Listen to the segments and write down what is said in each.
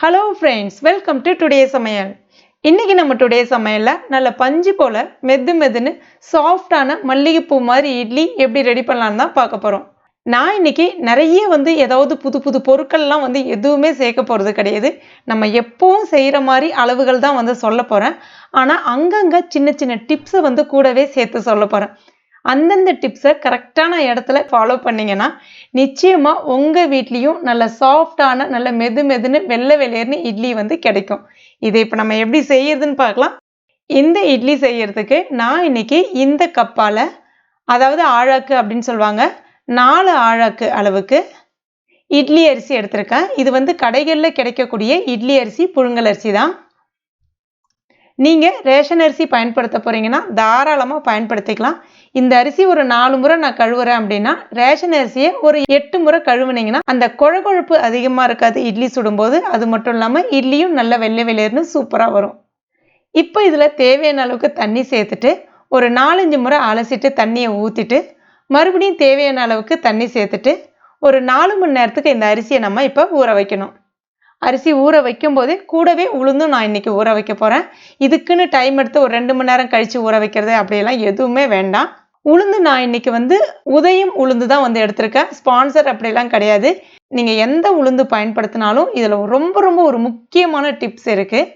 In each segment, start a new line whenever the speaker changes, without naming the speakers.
Hello friends, welcome to today சமையல். இன்னைக்கு நம்ம டுடே சமையலில் நல்ல பஞ்சு போல் மெதுன்னு சாஃப்டான மல்லிகைப்பூ மாதிரி இட்லி எப்படி ரெடி பண்ணலான்னு தான் பார்க்க போகிறோம். நான் இன்னைக்கு நிறைய ஏதாவது புது புது பொருட்கள்லாம் எதுவுமே சேர்க்க போகிறது கிடையாது. நம்ம எப்பவும் செய்கிற மாதிரி அளவுகள் தான் சொல்ல போகிறேன். ஆனால் அங்கங்கே சின்ன சின்ன டிப்ஸை கூடவே சேர்த்து சொல்ல போகிறேன். அந்தந்த டிப்ஸை கரெக்டான இடத்துல ஃபாலோ பண்ணிங்கன்னா நிச்சயமாக உங்கள் வீட்லேயும் நல்ல சாஃப்டான நல்ல மெதுன்னு வெள்ளை வெளியேர்னு இட்லி கிடைக்கும். இதை இப்போ நம்ம எப்படி செய்யறதுன்னு பார்க்கலாம். இந்த இட்லி செய்யறதுக்கு நான் இன்னைக்கு இந்த கப்பால், அதாவது ஆழாக்கு அப்படின்னு சொல்லுவாங்க, 4 ஆழாக்கு அளவுக்கு இட்லி அரிசி எடுத்திருக்கேன். இது கடைகளில் கிடைக்கக்கூடிய இட்லி அரிசி, புழுங்கல் அரிசி தான். நீங்கள் ரேஷன் அரிசி பயன்படுத்த போகிறீங்கன்னா தாராளமாக பயன்படுத்திக்கலாம். இந்த அரிசி ஒரு 4 முறை நான் கழுவுறேன் அப்படின்னா ரேஷன் அரிசியை ஒரு 8 முறை கழுவுனீங்கன்னா அந்த கொழப்பு அதிகமாக இருக்காது இட்லி சுடும்போது. அது மட்டும் இல்லாமல் இட்லியும் நல்ல வெள்ளை வெளியேர்னு சூப்பராக வரும். இப்போ இதில் தேவையான அளவுக்கு தண்ணி சேர்த்துட்டு ஒரு 4-5 முறை அலசிட்டு தண்ணியை ஊற்றிட்டு மறுபடியும் தேவையான அளவுக்கு தண்ணி சேர்த்துட்டு ஒரு 4 மணி நேரத்துக்கு இந்த அரிசியை நம்ம இப்போ ஊற வைக்கணும். அரிசி ஊற வைக்கும் போதே கூடவே உளுந்தும் நான் இன்னைக்கு ஊற வைக்க போகிறேன். இதுக்குன்னு டைம் எடுத்து ஒரு 2 மணி நேரம் கழித்து ஊற வைக்கிறது அப்படியெல்லாம் எதுவுமே வேண்டாம். உளுந்து நான் இன்னைக்கு உதயம் உளுந்து தான் எடுத்திருக்கேன். ஸ்பான்சர் அப்படிலாம் கிடையாது. நீங்கள் எந்த உளுந்து பயன்படுத்தினாலும் இதில் ரொம்ப ஒரு முக்கியமான டிப்ஸ் இருக்குது.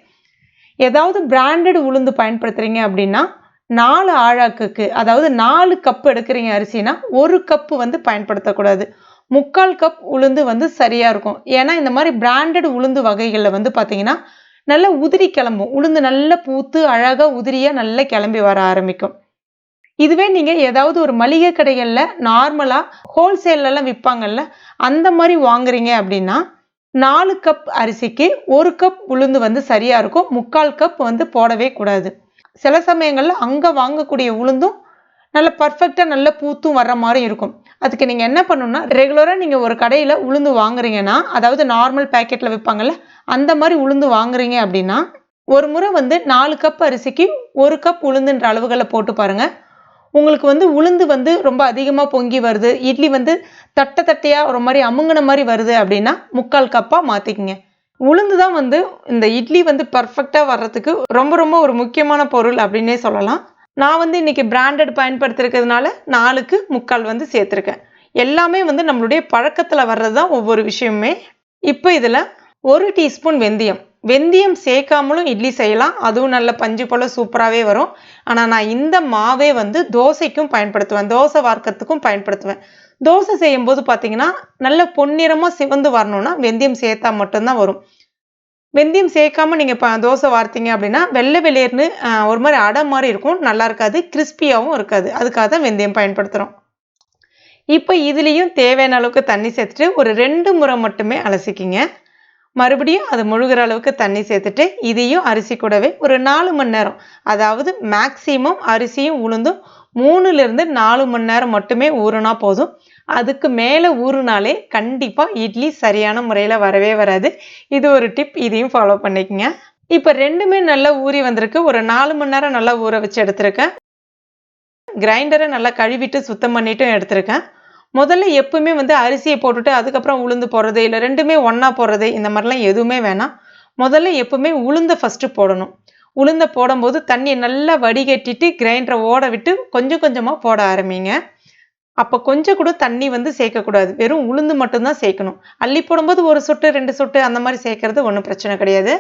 ஏதாவது பிராண்டட் உளுந்து பயன்படுத்துகிறீங்க அப்படின்னா 4 ஆழாக்குக்கு, அதாவது 4 கப் எடுக்கிறீங்க அரிசினா 1 கப்பு பயன்படுத்தக்கூடாது. 3/4 கப் உளுந்து சரியாக இருக்கும். ஏன்னா இந்த மாதிரி பிராண்டட் உளுந்து வகைகளில் பார்த்தீங்கன்னா நல்லா உதிரி கிளம்பும். உளுந்து நல்லா பூத்து அழகாக உதிரியாக நல்லா கிளம்பி வர ஆரம்பிக்கும். இதுவே நீங்கள் ஏதாவது ஒரு மளிகை கடைகளில் நார்மலாக ஹோல்சேல்லாம் விற்பாங்கல்ல, அந்த மாதிரி வாங்குறீங்க அப்படின்னா 4 கப் அரிசிக்கு 1 கப் உளுந்து சரியாக இருக்கும். 3/4 கப் போடவே கூடாது. சில சமயங்களில் அங்கே வாங்கக்கூடிய உளுந்தும் நல்ல பர்ஃபெக்டாக நல்ல பூத்தும் வர்ற மாதிரி இருக்கும். அதுக்கு நீங்கள் என்ன பண்ணணும்னா, ரெகுலராக நீங்கள் ஒரு கடையில் உளுந்து வாங்குறீங்கன்னா, அதாவது நார்மல் பேக்கெட்டில் விற்பாங்கல்ல, அந்த மாதிரி உளுந்து வாங்குறீங்க அப்படின்னா ஒரு முறை 4 கப் அரிசிக்கு 1 கப் உளுந்துன்ற அளவுகளை போட்டு பாருங்கள். உங்களுக்கு உளுந்து ரொம்ப அதிகமாக பொங்கி வருது, இட்லி தட்டையாக ஒரு மாதிரி அமுங்கின மாதிரி வருது அப்படின்னா 3/4 கப்பாக மாற்றிக்கிங்க. உளுந்து தான் இந்த இட்லி பர்ஃபெக்டாக வர்றதுக்கு ரொம்ப ஒரு முக்கியமான பொருள் அப்படின்னே சொல்லலாம். நான் இன்னைக்கு பிராண்டட் பயன்படுத்திருக்கிறதுனால 4க்கு 3/4 சேர்த்துருக்கேன். எல்லாமே நம்மளுடைய பழக்கத்தில் வர்றது தான் ஒவ்வொரு விஷயமுமே. இப்போ இதில் 1 டீஸ்பூன் வெந்தயம் சேர்க்காமலும் இட்லி செய்யலாம். அதுவும் நல்ல பஞ்சு போல் சூப்பராகவே வரும். ஆனால் நான் இந்த மாவே தோசைக்கும் பயன்படுத்துவேன், தோசை வார்க்கறதுக்கும் பயன்படுத்துவேன். தோசை செய்யும்போது பார்த்தீங்கன்னா நல்ல பொன்னிறமாக சிவந்து வரணும்னா வெந்தயம் சேர்த்தா மட்டும்தான் வரும். வெந்தயம் சேர்க்காம நீங்கள் தோசை வார்த்தீங்க அப்படின்னா வெள்ளை வெளியேர்னு ஒரு மாதிரி அடை மாதிரி இருக்கும், நல்லா இருக்காது, கிறிஸ்பியாகவும் இருக்காது. அதுக்காக தான் வெந்தயம் பயன்படுத்துகிறோம். இப்போ இதுலேயும் தேவையான அளவுக்கு தண்ணி சேர்த்துட்டு ஒரு 2 முறை மட்டுமே அலசிக்கிங்க. மறுபடியும் அது முழுகிற அளவுக்கு தண்ணி சேர்த்துட்டு இதையும் அரிசி கூடவே ஒரு 4 மணி நேரம், அதாவது மேக்சிமம் அரிசியும் உளுந்தும் 3லிருந்து 4 மணி நேரம் மட்டுமே ஊறுனா போதும். அதுக்கு மேலே ஊறுனாலே கண்டிப்பாக இட்லி சரியான முறையில் வரவே வராது. இது ஒரு டிப், இதையும் ஃபாலோ பண்ணிக்கங்க. இப்போ ரெண்டுமே நல்லா ஊறி வந்திருக்கு. ஒரு 4 மணி நேரம் நல்லா ஊற வச்சு எடுத்திருக்கேன். கிரைண்டரை நல்லா கழுவிட்டு சுத்தம் பண்ணிட்டும் எடுத்திருக்கேன். முதல்ல எப்பவுமே அரிசியை போட்டுட்டு அதுக்கப்புறம் உளுந்து போடுறது, இல்லை ரெண்டுமே ஒன்றா போடுறது, இந்த மாதிரிலாம் எதுவுமே வேணாம். முதல்ல எப்பவுமே உளுந்தை ஃபஸ்ட்டு போடணும். உளுந்தை போடும்போது தண்ணியை நல்லா வடிகட்டிட்டு கிரைண்டரை ஓட விட்டு கொஞ்சம் கொஞ்சமாக போட ஆரம்பிங்க. அப்போ கொஞ்சம் கூட தண்ணி சேர்க்கக்கூடாது, வெறும் உளுந்து மட்டும்தான் சேர்க்கணும். அள்ளி போடும்போது 1 சொட்டு 2 சொட்டு அந்த மாதிரி சேர்க்கறது ஒன்றும் பிரச்சனை கிடையாது.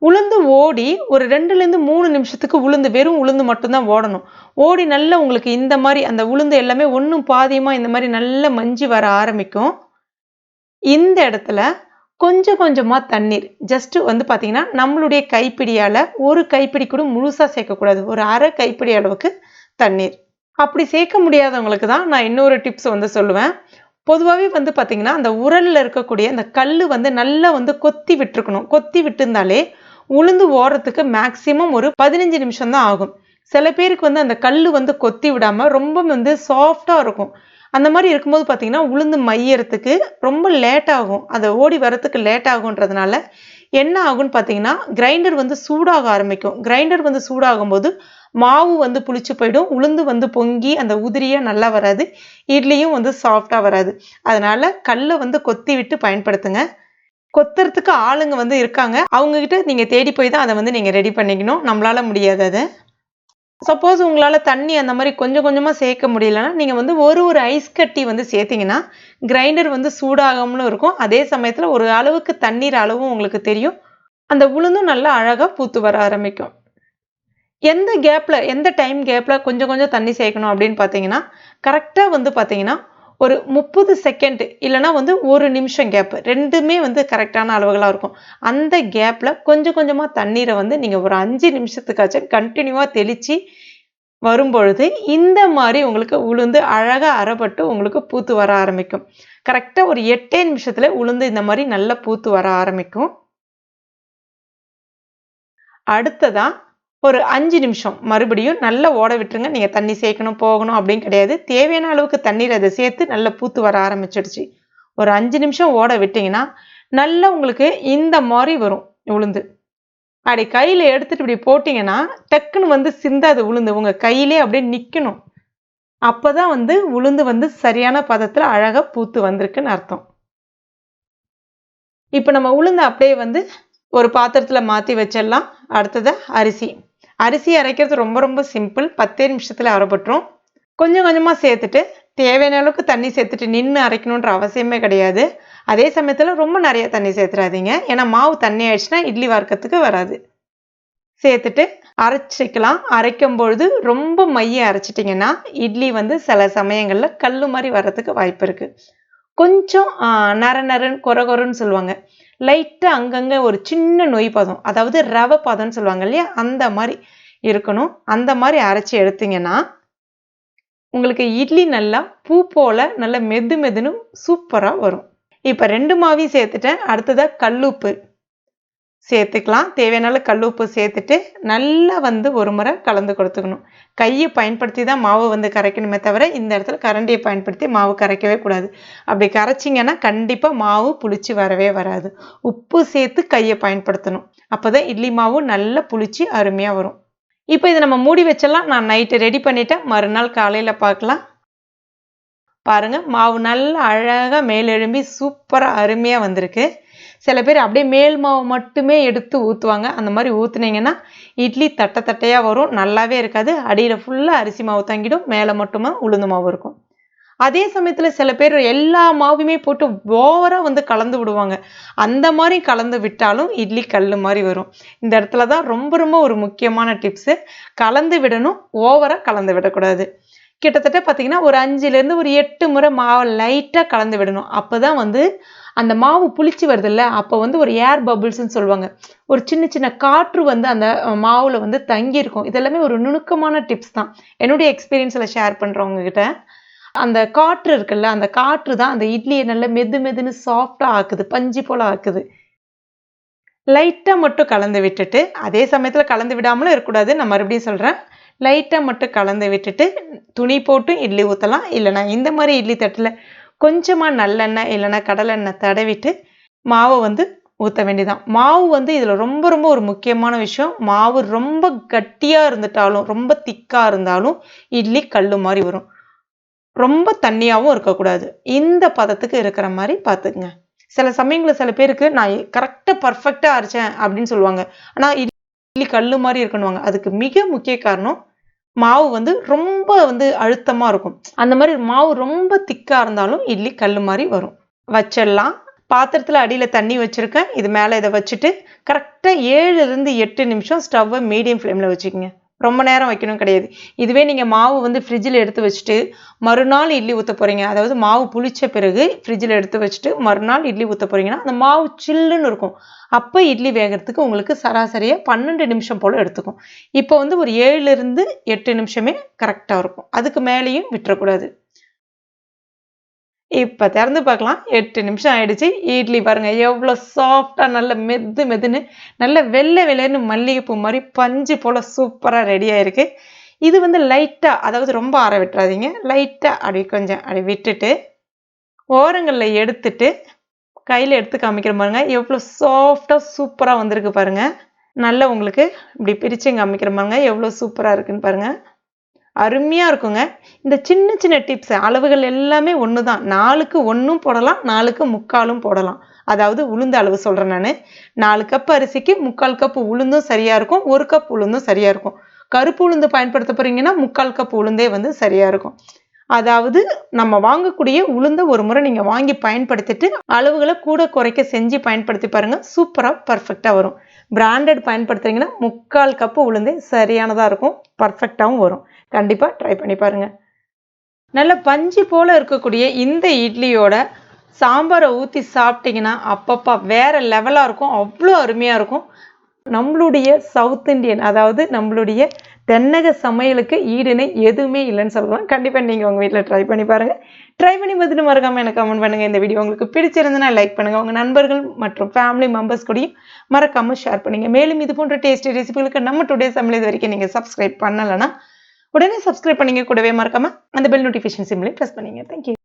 உளுந்து ஓடி ஒரு 2லேருந்து 3 நிமிஷத்துக்கு வெறும் உளுந்து மட்டும்தான் ஓடணும். ஓடி நல்லா உங்களுக்கு இந்த மாதிரி அந்த உளுந்து எல்லாமே ஒன்றும் பாதியமாக இந்த மாதிரி நல்லா மஞ்சி வர ஆரம்பிக்கும். இந்த இடத்துல கொஞ்சம் கொஞ்சமாக தண்ணீர் ஜஸ்ட்டு பார்த்தீங்கன்னா நம்மளுடைய கைப்பிடியால், ஒரு கைப்பிடி கூட முழுசாக சேர்க்கக்கூடாது, ஒரு அரை கைப்பிடி அளவுக்கு தண்ணீர். அப்படி சேர்க்க முடியாதவங்களுக்கு தான் நான் இன்னொரு டிப்ஸ் சொல்லுவேன். பொதுவாகவே பார்த்தீங்கன்னா அந்த உரலில் இருக்கக்கூடிய அந்த கல் நல்லா கொத்தி விட்டுருக்கணும். கொத்தி விட்டுருந்தாலே உளுந்து ஓடுறதுக்கு மேக்சிமம் ஒரு 15 நிமிஷம் தான் ஆகும். சில பேருக்கு அந்த கல் கொத்தி விடாமல் ரொம்ப சாஃப்டாக இருக்கும். அந்த மாதிரி இருக்கும்போது பார்த்தீங்கன்னா உளுந்து மையறதுக்கு ரொம்ப லேட் ஆகும், அதை ஓடி வரத்துக்கு லேட் ஆகுன்றதுனால என்ன ஆகும்னு பார்த்தீங்கன்னா கிரைண்டர் சூடாக ஆரம்பிக்கும். கிரைண்டர் சூடாகும் போது மாவு புளிச்சு போயிடும், உளுந்து பொங்கி அந்த உதிரியாக நல்லா வராது, இட்லியும் சாஃப்டாக வராது. அதனால கல்லை கொத்தி விட்டு பயன்படுத்துங்க. கொத்துறதுக்கு ஆளுங்க வந்து இருக்காங்க. அவங்க கிட்ட நீங்க தேடி போய் தான் அத வந்து நீங்க ரெடி பண்ணிக்கணும். நம்மளால முடியாது அது. சப்போஸ் உங்களால தண்ணி அந்த மாரி கொஞ்சம் கொஞ்சமா சேர்க்க முடியலன்னா, நீங்க வந்து ஒரு ஐஸ் கட்டி வந்து சேர்த்தீங்கன்னா, கிரைண்டர் வந்து சூடாகாமலும் இருக்கும். அதே சமயத்துல ஒரு அளவுக்கு தண்ணீர் அளவும் உங்களுக்கு தெரியும். அந்த உளுந்தும் நல்லா அழகா பூத்து வர ஆரம்பிக்கும். எந்த டைம் கேப்ல கொஞ்சம் கொஞ்சம் தண்ணி சேர்க்கணும் அப்படின்னு பார்த்தீங்கன்னா, கரெக்ட்டா வந்து பார்த்தீங்கன்னா, ஒரு 30 செகண்ட் இல்லன்னா வந்து 1 நிமிஷம் கேப் 2மே வந்து கரெக்ட்டான அளவுகளா இருக்கும். அந்த கேப்ல கொஞ்சம் கொஞ்சமா தண்ணீர வந்து நீங்க ஒரு 5 நிமிஷத்துக்காச்சும் கன்டினியூவா தெளிச்சு வரும்பொழுது, இந்த மாரி உங்களுக்கு உளுந்து அழகா அறப்பட்டு உங்களுக்கு பூத்து வர ஆரம்பிக்கும். கரெக்ட்டா ஒரு 8 நிமிஷத்துல உளுந்து இந்த மாரி நல்லா பூத்து வர ஆரம்பிக்கும். அடுத்ததா ஒரு 5 நிமிஷம் மறுபடியும் நல்லா ஓட விட்டுருங்க. நீங்க தண்ணி சேர்க்கணும், போகணும் அப்படின்னு கிடையாது. தேவையான அளவுக்கு தண்ணீர் அத சேர்த்து நல்லா பூத்து வர ஆரம்பிச்சுடுச்சு. ஒரு 5 நிமிஷம் ஓட விட்டீங்கன்னா, நல்லா உங்களுக்கு இந்த மாரி வரும் உளுந்து. அப்படி கையில எடுத்துட்டு இப்படி போட்டீங்கன்னா, டக்குன்னு வந்து சிந்தாது உளுந்து. உங்க கையிலே அப்படியே நிக்கணும். அப்பதான் வந்து உளுந்து வந்து சரியான பதத்துல அழகா பூத்து வந்திருக்குன்னு அர்த்தம். இப்ப நம்ம உளுந்த அப்படியே வந்து ஒரு பாத்திரத்துல மாத்தி வச்சிடலாம். அடுத்தது அரிசி. அரிசி அரைக்கிறது ரொம்ப ரொம்ப சிம்பிள். 10 நிமிஷத்துல அரைப்பட்டுரும். கொஞ்சம் கொஞ்சமா சேர்த்துட்டு, தேவையான அளவுக்கு தண்ணி சேர்த்துட்டு நின்னு அரைக்கணுன்ற அவசியமே கிடையாது. அதே சமயத்துல ரொம்ப நெறைய தண்ணி சேர்த்துறாதீங்க. ஏன்னா மாவு தண்ணி ஆயிடுச்சுன்னா இட்லி வார்க்கறதுக்கு வராது. சேர்த்துட்டு அரைச்சிக்கலாம். அரைக்கும் பொழுது ரொம்ப மைய அரைச்சிட்டீங்கன்னா, இட்லி வந்து சில சமயங்கள்ல கல்லு மாரி வர்றதுக்கு வாய்ப்பு இருக்கு. கொஞ்சம் நர நரன்னு கொர கொரன்னு சொல்லுவாங்க. லைட்டா அங்கங்க ஒரு சின்ன நொய் பதம். அதாவது ரவ பதம்ன்னு சொல்லுவாங்க இல்லையா? அந்த மாரி இருக்கணும். அந்த மாரி அரைச்சு எடுத்தீங்கன்னா, உங்களுக்கு இட்லி நல்லா பூ போல நல்லா மெது மெதுன்னு சூப்பரா வரும். இப்ப 2 மாவையும் சேர்த்துட்டேன். அடுத்ததா கல்லுப்பு சேர்த்துக்கலாம். தேவையான அளவு கல்லுப்பு சேர்த்துட்டு, நல்லா வந்து ஒரு முறை கலந்து கொடுத்துக்கணும். கைய பயன்படுத்தி தான் மாவு வந்து கரைக்கணுமே தவிர, இந்த இடத்துல கரண்டிய பயன்படுத்தி மாவு கரைக்கவே கூடாது. அப்படி கரைச்சிங்கன்னா, கண்டிப்பா மாவு புளிச்சு வரவே வராது. உப்பு சேர்த்து கைய பயன்படுத்தணும். அப்பதான் இட்லி மாவு நல்லா புளிச்சு அருமையா வரும். இப்ப இத நம்ம மூடி வச்சிடலாம். நான் நைட்டு ரெடி பண்ணிட்டேன். மறுநாள் காலையில பார்க்கலாம். பாருங்க, மாவு நல்லா அழகா மேலெழும்பி சூப்பரா அருமையா வந்திருக்கு. சில பேர் அப்படியே மேல் மாவு மட்டுமே எடுத்து ஊத்துவாங்க. அந்த மாரி ஊத்துனீங்கன்னா, இட்லி தட்ட தட்டையா வரும். நல்லாவே இருக்காது. அடியில ஃபுல்லா அரிசி மாவு தங்கிடும். மேல மட்டுமா உளுந்து மாவு இருக்கும். அதே சமயத்துல சில பேர் எல்லா மாவுமே போட்டு ஓவரா வந்து கலந்து விடுவாங்க. அந்த மாரி கலந்து விட்டாலும் இட்லி கல்லு மாரி வரும். இந்த இடத்துல தான் ரொம்ப ரொம்ப ஒரு முக்கியமான டிப்ஸு. கலந்து விடணும். ஓவரா கலந்து விடக்கூடாது. கிட்டத்தட்ட பார்த்தீங்கன்னா, ஒரு 5லேருந்து ஒரு 8 முறை மாவ லைட்டா கலந்து விடணும். அப்பதான் வந்து அந்த மாவு புளிச்சு வருதுல்ல, அப்ப வந்து ஒரு ஏர் பபிள்ஸ்ன்னு சொல்லுவாங்க. ஒரு சின்ன சின்ன காற்று வந்து அந்த மாவுல வந்து தங்கியிருக்கும். இதெல்லாமே ஒரு நுணுக்கமான டிப்ஸ் தான். என்னுடைய எக்ஸ்பீரியன்ஸ்ல ஷேர் பண்றேன் உங்ககிட்ட. அந்த காற்று இருக்குல்ல, அந்த காற்று தான் அந்த இட்லிய நல்லா மெது மெதுன்னு சாஃப்ட்டா ஆக்குது. பஞ்சு போல ஆக்குது. லைட்டா மட்டும் கலந்து விட்டுட்டு, அதே சமயத்துல கலந்து விடாமலும் இருக்கக்கூடாது. நான் மறுபடியும் சொல்றேன். லைட்டா மட்டும் கலந்து விட்டுட்டு, துணி போட்டு இட்லி ஊத்தலாம். இல்லன்னா இந்த மாரி இட்லி தட்டுல கொஞ்சமா நல்லெண்ணெய் இல்லன்னா கடலெண்ணெய் தடவிட்டு, மாவ வந்து ஊத்த வேண்டியதுதான். மாவு வந்து இதுல ரொம்ப ரொம்ப ஒரு முக்கியமான விஷயம். மாவு ரொம்ப கட்டியா இருந்துட்டாலும், ரொம்ப திக்கா இருந்தாலும் இட்லி கல்லு மாரி வரும். ரொம்ப தண்ணியாவும் இருக்கக்கூடாது. இந்த பதத்துக்கு இருக்கிற மாரி பார்த்துக்கங்க. சில சமயங்கள்ல சில பேருக்கு நான் கரெக்ட்டா பெர்ஃபெக்ட்டா அரைச்சேன் அப்படின்னு சொல்லுவாங்க. ஆனா இட்லி கல்லு மாரி இருக்கணுவாங்க. அதுக்கு மிக முக்கிய காரணம் மாவு வந்து ரொம்ப வந்து அழுத்தமா இருக்கும். அந்த மாரி மாவு ரொம்ப திக்கா இருந்தாலும் இட்லி கல்லு மாரி வரும். வச்சிடலாம். பாத்திரத்துல அடியில தண்ணி வச்சிருக்கேன். இது மேல இத வச்சுட்டு கரெக்ட்டா 7லிருந்து 8 நிமிஷம் ஸ்டவ்வ மீடியம் ஃப்ளேம்ல வச்சுக்கங்க. ரொம்ப நேரம் வைக்கணும் கிடையாது. இதுவே நீங்க மாவு வந்து ஃப்ரிட்ஜ்ல எடுத்து வச்சுட்டு, மறுநாள் இட்லி ஊத்த போறீங்க. அதாவது மாவு புளிச்ச பிறகு ஃப்ரிட்ஜ்ல எடுத்து வச்சுட்டு, மறுநாள் இட்லி ஊத்த போறீங்கன்னா, அந்த மாவு சில்லுன்னு இருக்கும். அப்ப இட்லி வேகறதுக்கு உங்களுக்கு சராசரியா 12 நிமிஷம் போல எடுத்துக்கும். இப்போ வந்து ஒரு 7லிருந்து 8 நிமிஷமே கரெக்ட்டா இருக்கும். அதுக்கு மேலயும் விட்டுறக்கூடாது. இப்ப திறந்து பார்க்கலாம். 8 நிமிஷம் ஆயிடுச்சு. இட்லி பாருங்க எவ்ளோ சாஃப்ட்டா நல்ல மெது மெதுன்னு நல்ல வெள்ளை வெள்ளேன்னு மல்லிகைப்பூ மாரி பஞ்சு போல சூப்பரா ரெடி ஆயிருக்கு. இது வந்து லைட்டா அதாவது ரொம்ப ஆற விட்டுறாதீங்க. லைட்டா அப்படி கொஞ்சம் அப்படி விட்டுட்டு, ஓரங்கள்ல எடுத்துட்டு, கையில எடுத்து காமிக்கிறேன் பாருங்க. எவ்ளோ சாஃப்ட்டா சூப்பரா வந்திருக்கு பாருங்க. நல்லா உங்களுக்கு இப்படி பிரிச்சு காமிக்கிறேன் பாருங்க. எவ்ளோ சூப்பரா இருக்குன்னு பாருங்க. அருமையா இருக்குங்க. இந்த சின்ன சின்ன டிப்ஸ் அளவுகள் எல்லாமே ஒண்ணுதான். 4க்கு 1ம் போடலாம், 4க்கு 3/4ம் போடலாம். அதாவது உளுந்து அளவு சொல்கிறேன் நான். 4 கப் அரிசிக்கு 3/4 கப் உளுந்தும் சரியாக இருக்கும், 1 கப் உளுந்தும் சரியாக இருக்கும். கருப்பு உளுந்து பயன்படுத்த போகிறீங்கன்னா 3/4 கப் உளுந்தே வந்து சரியாக இருக்கும். அதாவது நம்ம வாங்கக்கூடிய உளுந்த ஒரு முறை நீங்கள் வாங்கி பயன்படுத்திட்டு அளவுகளை கூட குறைக்க செஞ்சு பயன்படுத்தி பாருங்கள். சூப்பராக பர்ஃபெக்டாக வரும். பிராண்டட் பயன்படுத்துறீங்கன்னா 3/4 கப்பு உளுந்தே சரியானதாக இருக்கும், பர்ஃபெக்டாகவும் வரும். கண்டிப்பாக ட்ரை பண்ணி பாருங்கள். நல்ல பஞ்சு போல் இருக்கக்கூடிய இந்த இட்லியோட சாம்பாரை ஊற்றி சாப்பிட்டீங்கன்னா அப்பப்பா வேறு லெவலாக இருக்கும், அவ்வளோ அருமையாக இருக்கும். நம்மளுடைய சவுத் இந்தியன், அதாவது நம்மளுடைய தென்னக சமையலுக்கு ஈடுனை எதுவுமே இல்லைன்னு சொல்லலாம். கண்டிப்பாக நீங்கள் உங்கள் வீட்டில் ட்ரை பண்ணி பாருங்கள். ட்ரை பண்ணி பார்த்துட்டு மறக்காமல் எனக்கு கமெண்ட் பண்ணுங்கள். இந்த வீடியோ உங்களுக்கு பிடிச்சிருந்துன்னா லைக் பண்ணுங்கள். உங்கள் நண்பர்கள் மற்றும் ஃபேமிலி மெம்பர்ஸ் கூடயும் மறக்காமல் ஷேர் பண்ணுங்கள். மேலும் இது போன்ற டேஸ்டி ரெசிபிகளுக்கு நம்ம டுடே சமையல் இது வரைக்கும் நீங்கள் சப்ஸ்கிரைப் பண்ணலைன்னா உடனே சப்ஸ்கிரைப் பண்ணிங்க. கூடவே மறக்காமல் அந்த பெல் நோட்டிஃபிகேஷன் சிம்லையும் ப்ரெஸ் பண்ணிங்க. தேங்க்யூ.